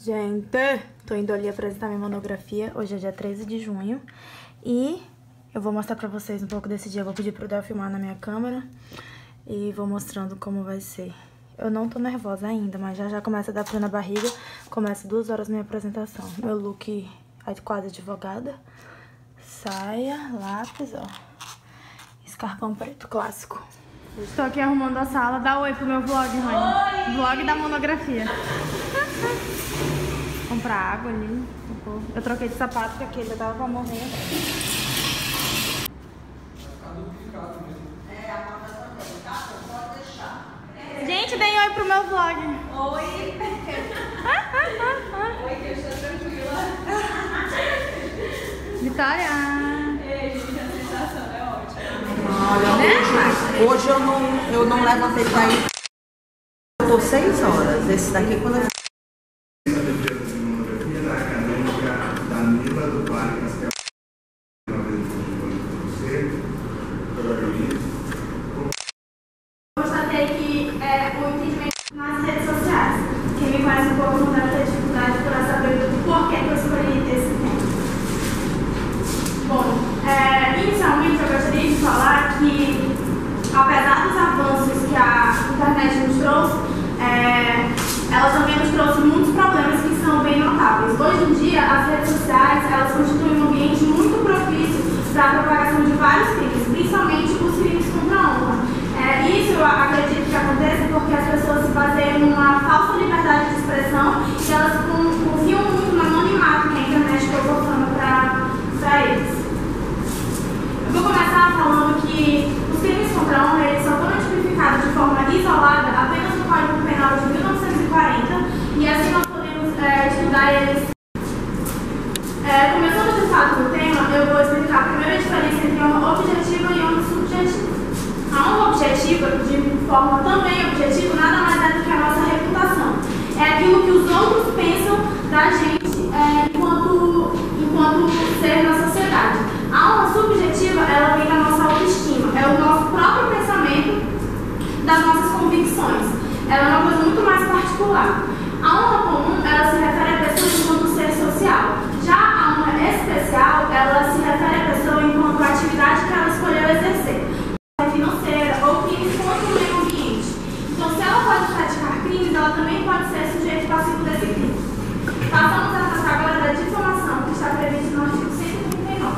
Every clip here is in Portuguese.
Gente, tô indo ali apresentar minha monografia. Hoje é dia 13 de junho. E eu vou mostrar pra vocês um pouco desse dia. Eu vou pedir pro Del filmar na minha câmera. E vou mostrando como vai ser. Eu não tô nervosa ainda, mas já começa a dar frio na barriga. Começa 2 horas minha apresentação. Meu look é quase advogada. Saia, lápis, ó. Escarpão preto clássico. Estou aqui arrumando a sala. Dá oi pro meu vlog, Rony. Vlog da monografia. Comprar água ali. Eu troquei de sapato porque aquele já tava pra morrer. Gente, deem oi pro meu vlog. Oi. Oi, que eu estou tranquila. Vitória. Ei, gente, a sensação é ótima. Olha, hoje eu não levantei pra ir. Eu tô 6 horas. Esse daqui quando eu... Constatei que o entendimento nas redes sociais. Quem me conhece um pouco não deve ter dificuldade para saber por que eu escolhi esse tema. Bom, inicialmente eu gostaria de falar que, apesar dos avanços que a internet nos trouxe, ela também nos trouxe muitos problemas que são bem notáveis. Hoje em dia, as redes sociais elas constituem um ambiente muito propício para a propagação de vários crimes, principalmente os crimes contra a honra. Isso eu acredito que aconteça porque as pessoas se baseiam numa falsa liberdade de expressão e elas confiam muito no anonimato que a internet proporciona para eles. Eu vou começar falando que os crimes contra a honra eles só foram tipificados de forma isolada apenas no Código Penal de 1940 e assim nós podemos estudar eles. Começando de fato no tema, eu vou explicar primeiro a diferença entre honra objetiva e honra subjetiva. A honra objetiva, de forma também objetiva, nada mais é do que a nossa reputação. É aquilo que os outros pensam da gente enquanto ser na sociedade. A honra subjetiva, ela vem da nossa autoestima, é o nosso próprio pensamento das nossas convicções. Ela é uma coisa muito mais particular. A honra comum, ela se refere à pessoa enquanto ser social. Já a honra especial, ela se refere à pessoa enquanto atividade que ela escolheu exercer. Financeira ou crimes contra o meio ambiente. Então, se ela pode praticar crimes, ela também pode ser sujeito passivo desse crime. Passamos a tratar agora da difamação, que está prevista no artigo 139.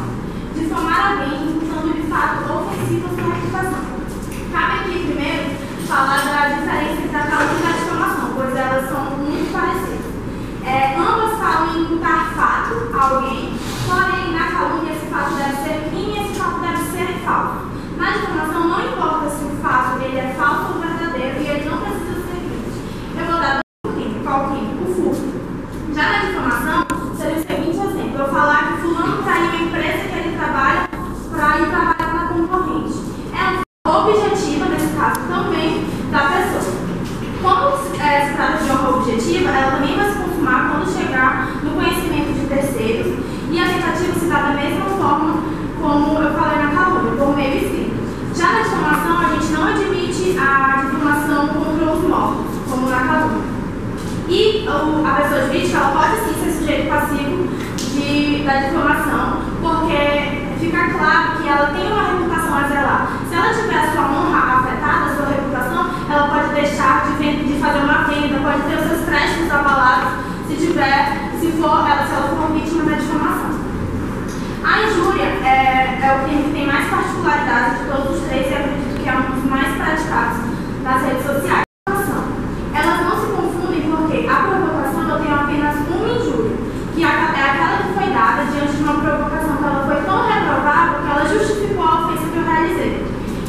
Difamar alguém imputando-lhe fato ofensivo à sua reputação. Cabe aqui primeiro falar da diferença entre a calúnia e a difamação, pois elas são muito parecidas. Ambas falam em imputar fato a alguém, porém na calúnia esse fato deve ser crime e esse fato deve ser falso. Na difamação não importa se o fato ele é falso ou verdadeiro e ele não precisa ser crime. Eu vou dar dois crimes. Qual crime? O furto. Já na difamação, seria o seguinte exemplo. Eu falar que fulano traiu a empresa que ele trabalha para ir trabalhar na concorrente. É uma objetiva, nesse caso, também da pessoa. Como se trata de honra objetiva, ela também vai se consumar quando chegar no conhecimento de terceiros e a tentativa se dá da mesma forma como eu falei na calúnia, por meio escrito. Já na difamação, a gente não admite a difamação contra os mortos, como na calúnia. E a pessoa jurídica ela pode sim ser sujeito passivo da difamação, porque fica claro que ela tem uma reputação a zelar. Se ela tiver a sua honra afetada, a sua reputação, ela pode deixar de fazer uma venda, pode ter os seus créditos abalados, se ela for vítima da difamação. A injúria é o crime que tem mais particularidade de todos os três e acredito que é um dos mais praticados nas redes sociais. Elas não se confundem porque a provocação eu tenho apenas uma injúria, que é aquela que foi dada diante de uma provocação que ela foi tão reprovável que ela justificou a ofensa que eu realizei.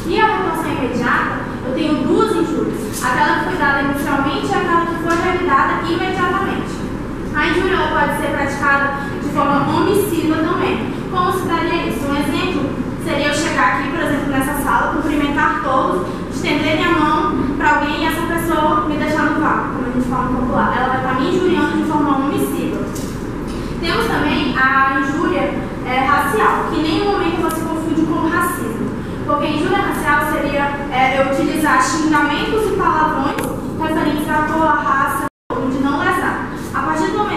E a reputação imediata, eu tenho 2 injúrias, aquela que foi dada inicialmente e aquela que foi realizada imediatamente. A injúria ela pode ser praticada de forma omissiva também. Como se daria isso? Um exemplo seria eu chegar aqui, por exemplo, nessa sala, cumprimentar todos, estender minha mão para alguém e essa pessoa me deixar no vácuo, como a gente fala no popular. Ela vai estar me injuriando de forma omissiva. Temos também a injúria racial, que em nenhum momento ela se confunde com racismo. Porque injúria racial seria eu utilizar xingamentos e palavrões referentes à cor, à raça, de não lesar. A partir do momento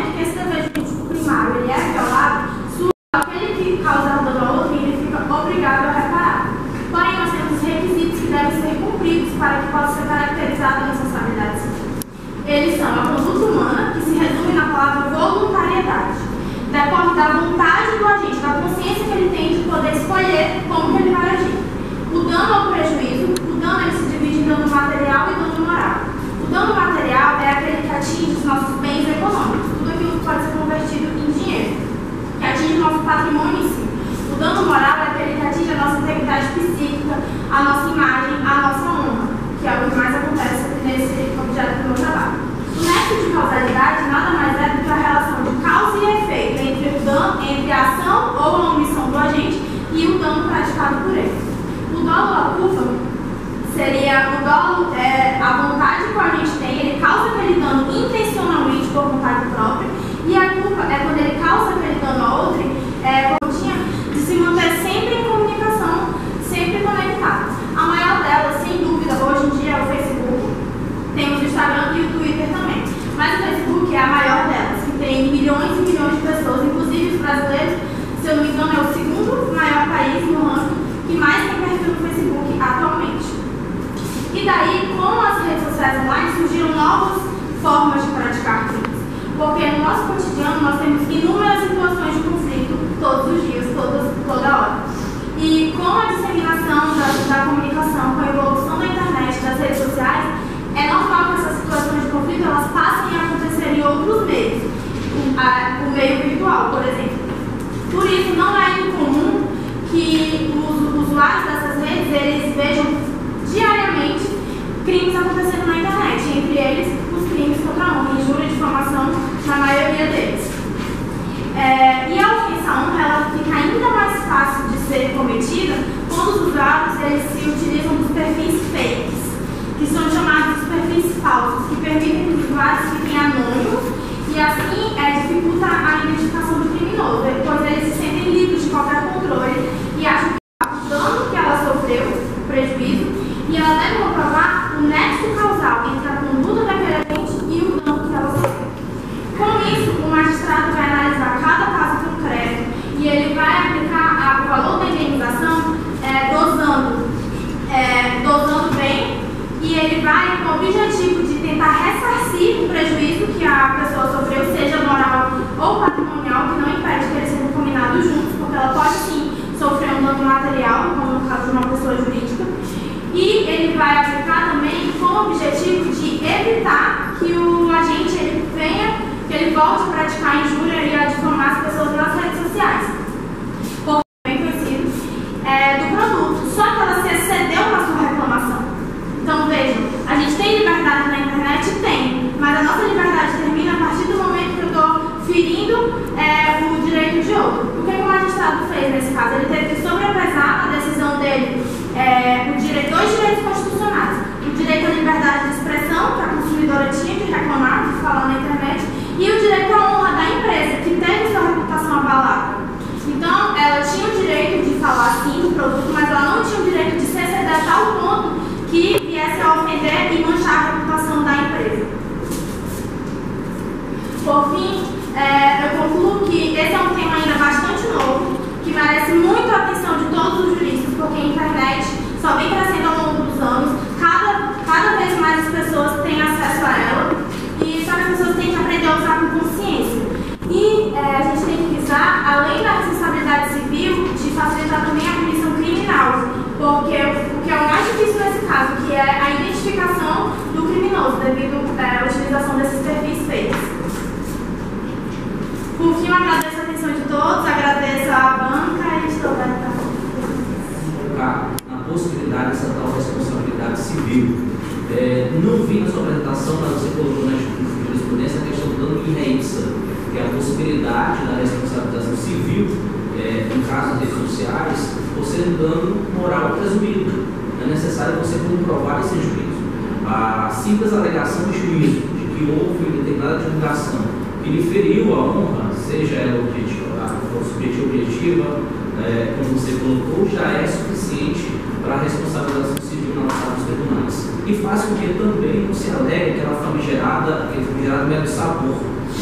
pode ser convertido em dinheiro, que atinge o nosso patrimônio em si. O dano moral é aquele que atinge a nossa integridade psíquica, a nossa imagem, a nossa honra, que é o que mais acontece nesse objeto do meu trabalho. O nexo de causalidade nada mais é do que a relação de causa e efeito entre o dano, entre a ação ou a omissão do agente e o dano praticado por ele. O dolo, a culpa, seria o dolo, a vontade que o agente tem, ele causa aquele dano intencionalmente por vontade própria, e a culpa é quando ele causa aquele dano a outro, de se manter sempre em comunicação, sempre conectado. A maior delas, sem dúvida, hoje em dia é o Facebook. Temos o Instagram e o Twitter também. Mas o Facebook é a maior delas, que tem milhões e milhões de pessoas, inclusive os brasileiros, se eu não me engano, é o segundo maior país no ranking que mais tem perfil no Facebook atualmente. E daí, com as redes sociais online, surgiram novas formas de praticar crimes. Porque no nosso cotidiano nós temos inúmeras situações de conflito, todos os dias, toda hora. E com a disseminação da comunicação, com a evolução da internet, das redes sociais, é normal que essas situações de conflito elas passem a acontecer em outros meios. O meio virtual, por exemplo. Por isso, não é incomum que os usuários dessas redes eles vejam diariamente crimes acontecendo na internet, entre eles os crimes contra a honra, injúria e difamação, na maioria deles. E a ofensa à honra ela fica ainda mais fácil de ser cometida quando os usuários eles se utilizam dos perfis fakes, que são chamados de perfis falsos, que permitem que os usuários fiquem anônimos e assim dificulta a identificação do criminoso, pois eles se sentem livres de qualquer controle e acham que o dano que ela sofreu, o prejuízo, e ela deve comprovar o nexo causal entre a conduta daquele agente e o dano que ela sofreu. Com isso, o magistrado vai analisar cada caso concreto e ele vai aplicar o valor da indenização dosando bem, e ele vai com o objetivo de tentar ressarcir o prejuízo que a pessoa sofreu, seja moral ou patrimonial, que não impede que eles sejam combinados juntos, porque ela pode sim sofrer um dano material, como no caso de uma pessoa jurídica, e ele vai aplicar também com o objetivo de evitar que o agente que ele volte a praticar injúria e a difamar as pessoas nas redes sociais. Porque é bem conhecido do produto, só que ela se excedeu na sua reclamação. Então vejam, a gente tem liberdade na internet? Tem, mas a nossa liberdade termina a partir do momento que eu estou ferindo o direito de outro. O que o magistrado fez nesse caso? Ele teve que sobrepesar a decisão dele, dois direitos constitucionais. O direito à liberdade de expressão, que a consumidora tinha que reclamar, de falar na internet, e o direito à honra da empresa, que teve sua reputação abalada. Então, ela tinha o direito de falar sim do produto, mas ela não tinha o direito de se exceder a tal ponto que viesse a ofender e manchar a reputação da empresa. Por fim, eu concluo que esse é um tema ainda bastante novo, que merece muito a atenção de todos os juristas, porque a internet só vem crescendo ao longo dos anos, cada vez mais as pessoas têm acesso a ela, e só que as pessoas têm que aprender a usar com consciência. E a gente tem que visar, além da responsabilidade civil, de facilitar também a punição criminal, porque o que é o mais difícil nesse caso, que é a identificação do criminoso, devido à utilização desses perfis fakes. Por fim, eu agradeço a atenção de todos, agradeço a banca e estou aberta. Na possibilidade dessa tal responsabilidade civil. Não vi na sua apresentação, mas você colocou na jurisprudência a questão do dano in re ipsa, que é a possibilidade da responsabilização civil, no caso das redes sociais, por ser um dano moral presumido. Não é necessário você comprovar esse juízo. A simples alegação de juízo de que houve determinada divulgação que lhe feriu a honra, seja ela objetiva, como você colocou, já é suficiente para a responsabilização civil na sala dos tribunais. E faz com que também não se alegue aquele famigerado mero sabor,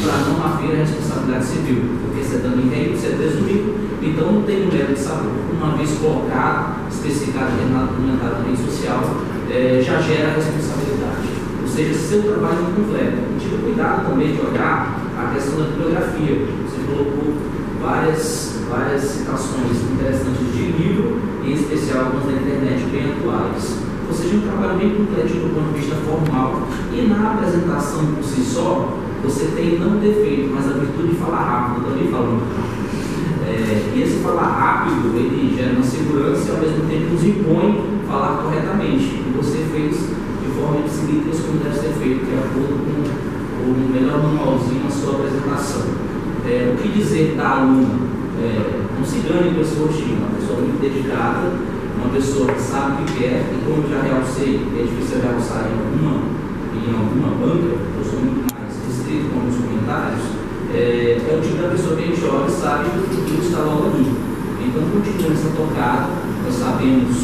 para não haver a responsabilidade civil, porque se é dano em rei, você é presumido, então não tem um mero de sabor. Uma vez colocado, especificado documentado na rede social, já gera a responsabilidade. Ou seja, seu trabalho é incompleto. E tive cuidado também de olhar a questão da bibliografia. Você colocou várias citações interessantes de livro, em especial algumas da internet bem atuais. Ou seja, um trabalho bem completo do ponto de vista formal. E na apresentação por si só, você tem não defeito, mas a virtude de falar rápido. Eu também falo muito rápido. E esse falar rápido, ele gera uma segurança e ao mesmo tempo nos impõe falar corretamente. E você fez de forma ipsilitris como deve ser feito, de acordo com o melhor manualzinho na sua apresentação. O que dizer da aluna? Não se engane com esse rostinho, uma pessoa muito dedicada, uma pessoa que sabe o que quer, e como eu já realcei, é difícil realçar em alguma banca, eu sou muito mais restrito com os comentários, é o tipo da pessoa que a gente olha e sabe que o futuro está logo ali. Então, continua nessa tocada. Nós sabemos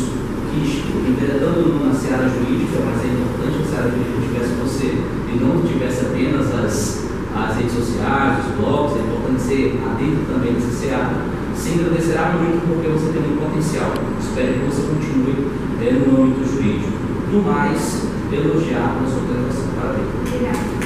que, enveredando na seara jurídica, mas é importante que a seara jurídica tivesse você e não tivesse apenas as redes sociais, os blogs. É importante ser atento também nessa seara. Se agradecerá muito porque você tem muito potencial. Espero que você continue no âmbito jurídico. No mais, elogiar a sua apresentação. Parabéns. Obrigada.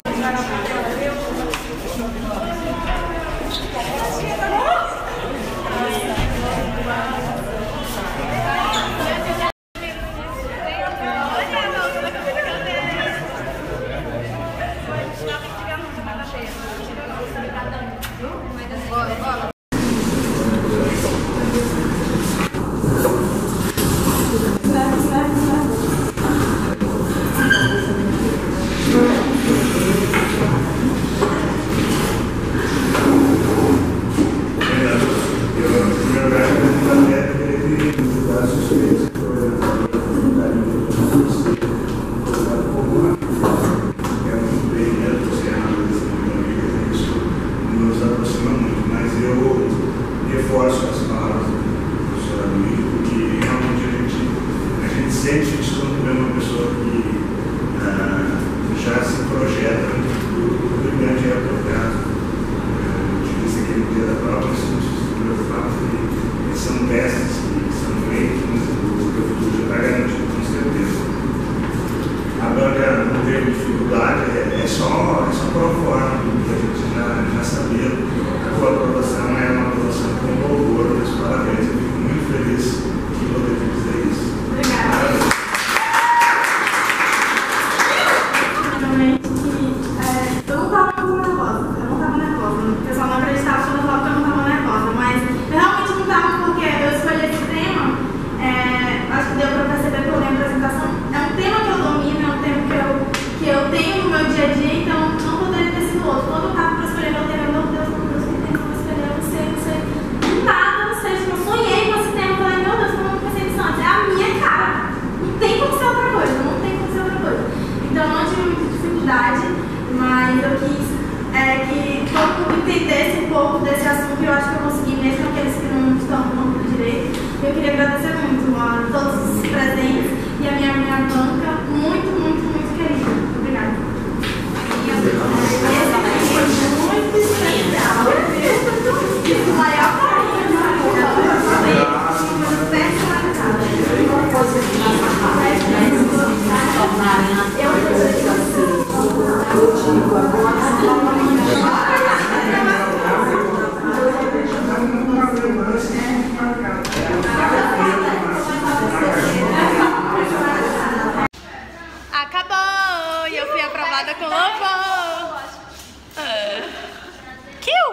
Mas eu quis que todo mundo entendesse um pouco desse assunto e eu acho que eu consegui, mesmo aqueles que não estão no campo do direito. Eu queria agradecer muito a todos os presentes e a minha banca, muito, muito, muito querida. Obrigada. Muito especial. O maior carinho, acabou! E eu fui aprovada com louvor! Kill!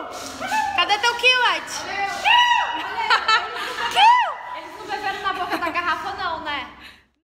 Cadê teu kill, Light?